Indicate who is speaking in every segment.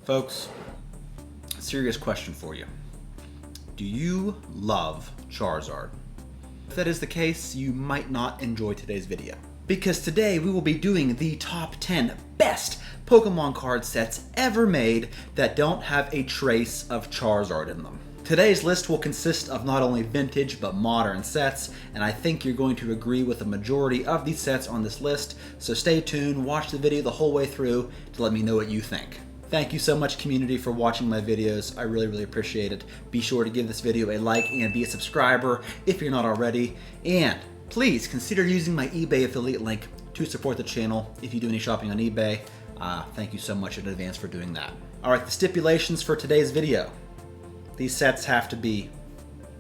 Speaker 1: Folks, serious question for you. Do you love Charizard? If that is the case, you might not enjoy today's video. Because today we will be doing the top 10 best Pokemon card sets ever made that don't have a trace of Charizard in them. Today's list will consist of not only vintage but modern sets, and I think you're going to agree with the majority of these sets on this list, so stay tuned, watch the video the whole way through to let me know what you think. Thank you so much, community, for watching my videos. I really appreciate it. Be sure to give this video a like and be a subscriber if you're not already. And please consider using my eBay affiliate link to support the channel if you do any shopping on eBay. Thank you so much in advance for doing that. All right, the stipulations for today's video. These sets have to be,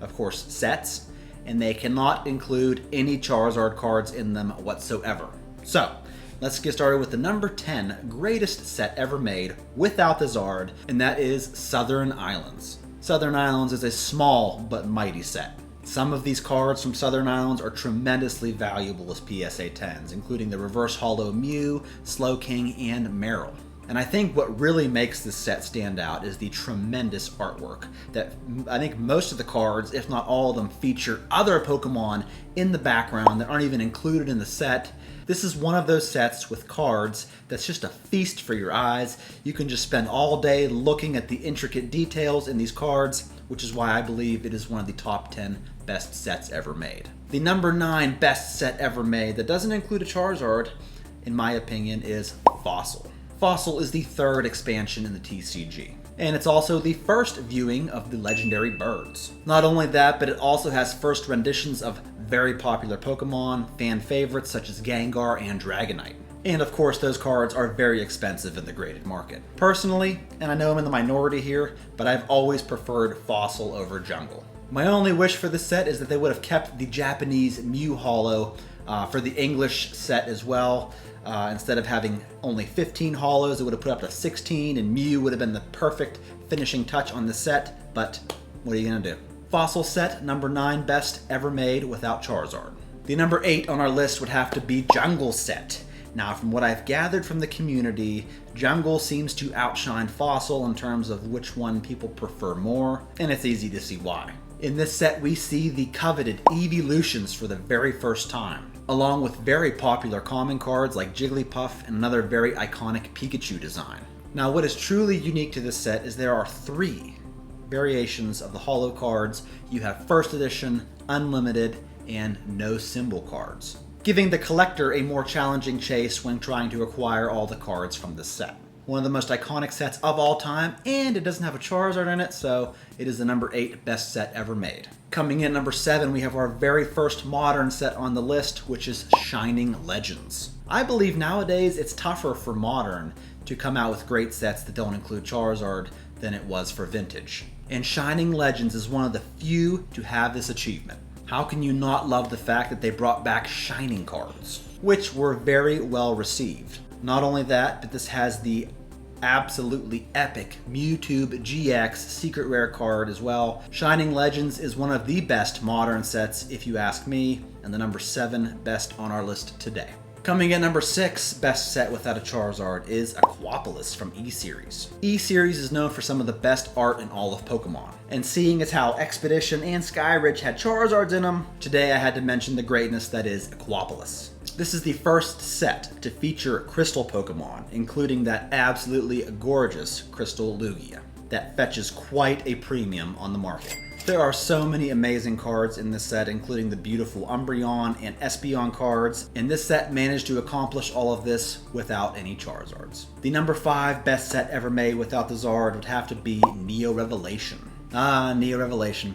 Speaker 1: of course, sets, and they cannot include any Charizard cards in them whatsoever. So, let's get started with the number 10 greatest set ever made without the Zard, and that is Southern Islands. Southern Islands is a small but mighty set. Some of these cards from Southern Islands are tremendously valuable as PSA 10s, including the Reverse Holo Mew, Slowking, and Meryl. And I think what really makes this set stand out is the tremendous artwork that I think most of the cards, if not all of them, feature other Pokemon in the background that aren't even included in the set. This is one of those sets with cards that's just a feast for your eyes. You can just spend all day looking at the intricate details in these cards, which is why I believe it is one of the top 10 best sets ever made. The number 9 best set ever made that doesn't include a Charizard, in my opinion, is Fossil. Fossil is the third expansion in the TCG, and it's also the first viewing of the legendary birds. Not only that, but it also has first renditions of very popular Pokemon, fan favorites such as Gengar and Dragonite. And of course, those cards are very expensive in the graded market. Personally, and I know I'm in the minority here, but I've always preferred Fossil over Jungle. My only wish for this set is that they would have kept the Japanese Mew Holo for the English set as well. Instead of having only 15 holos, it would have put up to 16, and Mew would have been the perfect finishing touch on the set, but what are you gonna do? Fossil set, number 9 best ever made without Charizard. The number 8 on our list would have to be Jungle set. Now, from what I've gathered from the community, Jungle seems to outshine Fossil in terms of which one people prefer more, and it's easy to see why. In this set, we see the coveted Evolutions for the very first time, along with very popular common cards like Jigglypuff and another very iconic Pikachu design. Now, what is truly unique to this set is there are 3 variations of the holo cards. You have First Edition, Unlimited, and no symbol cards, giving the collector a more challenging chase when trying to acquire all the cards from this set. One of the most iconic sets of all time, and it doesn't have a Charizard in it, so it is the number 8 best set ever made. Coming in number 7, we have our very first modern set on the list, which is Shining Legends. I believe nowadays it's tougher for modern to come out with great sets that don't include Charizard than it was for vintage. And Shining Legends is one of the few to have this achievement. How can you not love the fact that they brought back Shining cards, which were very well received? Not only that, but this has the absolutely epic Mewtwo GX secret rare card as well. Shining Legends is one of the best modern sets if you ask me, and the number 7 best on our list today. Coming in number 6 best set without a Charizard is Aquapolis from E-Series. E-Series is known for some of the best art in all of Pokemon, and seeing as how Expedition and Skyridge had Charizards in them, today I had to mention the greatness that is Aquapolis. This is the first set to feature Crystal Pokemon, including that absolutely gorgeous Crystal Lugia that fetches quite a premium on the market. There are so many amazing cards in this set, including the beautiful Umbreon and Espeon cards, and this set managed to accomplish all of this without any Charizards. The number 5 best set ever made without the Zard would have to be Neo Revelation. Neo Revelation.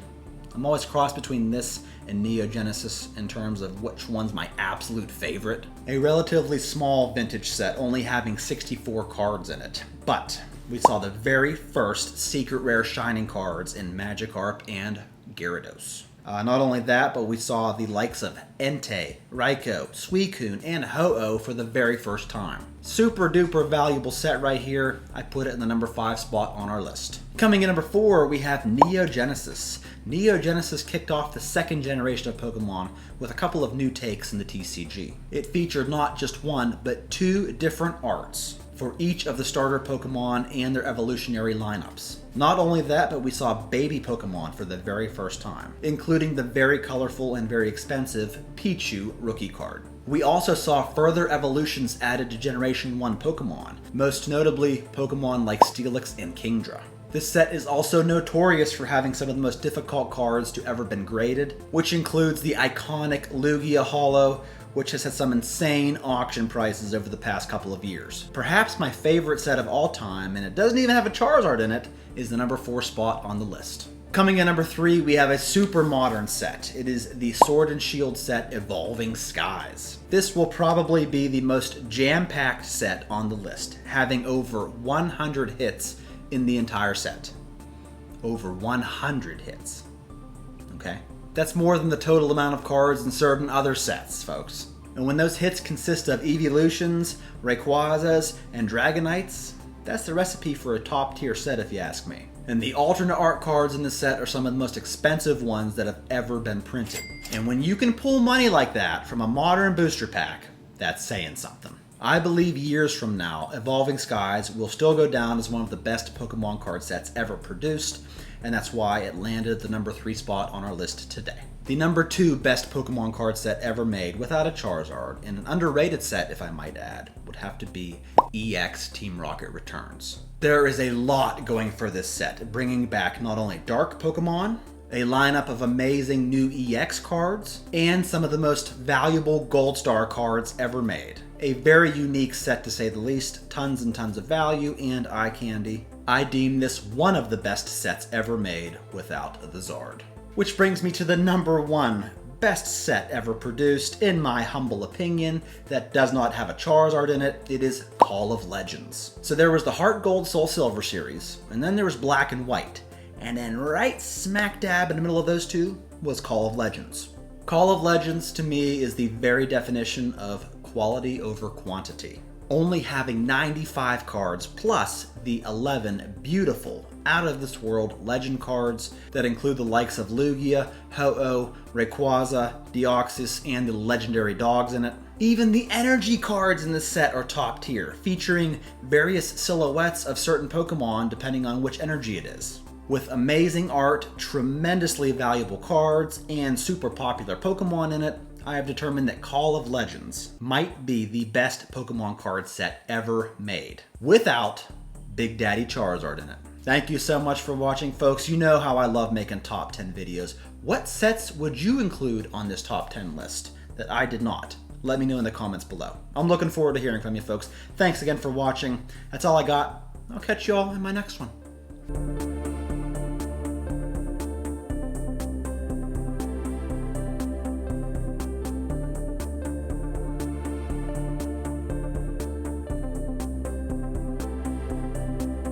Speaker 1: I'm always crossed between this and Neo Genesis in terms of which one's my absolute favorite. A relatively small vintage set, only having 64 cards in it, but we saw the very first secret rare Shining cards in Magikarp and Gyarados. Not only that, but we saw the likes of Entei, Raikou, Suicune, and Ho-Oh for the very first time. Super duper valuable set right here. I put it in the number 5 spot on our list. Coming in number 4, we have Neo Genesis. Neo Genesis kicked off the second generation of Pokemon with a couple of new takes in the TCG. It featured not just one, but 2 different arts for each of the starter Pokemon and their evolutionary lineups. Not only that, but we saw baby Pokemon for the very first time, including the very colorful and very expensive Pichu rookie card. We also saw further evolutions added to Generation 1 Pokemon, most notably Pokemon like Steelix and Kingdra. This set is also notorious for having some of the most difficult cards to ever been graded, which includes the iconic Lugia Holo, which has had some insane auction prices over the past couple of years. Perhaps my favorite set of all time, and it doesn't even have a Charizard in it, is the number 4 spot on the list. Coming in number 3, we have a super modern set. It is the Sword and Shield set Evolving Skies. This will probably be the most jam-packed set on the list, having over 100 hits in the entire set. Over 100 hits. Okay? That's more than the total amount of cards in certain other sets, folks. And when those hits consist of Evolutions, Rayquazas, and Dragonites, that's the recipe for a top tier set if you ask me. And the alternate art cards in the set are some of the most expensive ones that have ever been printed. And when you can pull money like that from a modern booster pack, that's saying something. I believe years from now, Evolving Skies will still go down as one of the best Pokemon card sets ever produced, and that's why it landed the number 3 spot on our list today. The number 2 best Pokemon card set ever made without a Charizard, and an underrated set if I might add, would have to be EX Team Rocket Returns. There is a lot going for this set, bringing back not only Dark Pokemon, a lineup of amazing new EX cards, and some of the most valuable Gold Star cards ever made. A very unique set to say the least, tons and tons of value and eye candy. I deem this one of the best sets ever made without the Zard. Which brings me to the number 1 best set ever produced, in my humble opinion, that does not have a Charizard in it. It is Call of Legends. So there was the Heart Gold Soul Silver series, and then there was Black and White. And then right smack dab in the middle of those two was Call of Legends. Call of Legends to me is the very definition of quality over quantity. Only having 95 cards plus the 11 beautiful, out-of-this-world legend cards that include the likes of Lugia, Ho-Oh, Rayquaza, Deoxys, and the legendary dogs in it. Even the energy cards in this set are top tier, featuring various silhouettes of certain Pokemon depending on which energy it is. With amazing art, tremendously valuable cards, and super popular Pokemon in it, I have determined that Call of Legends might be the best Pokemon card set ever made, without Big Daddy Charizard in it. Thank you so much for watching, folks. You know how I love making top 10 videos. What sets would you include on this top 10 list that I did not? Let me know in the comments below. I'm looking forward to hearing from you, folks. Thanks again for watching. That's all I got. I'll catch you all in my next one.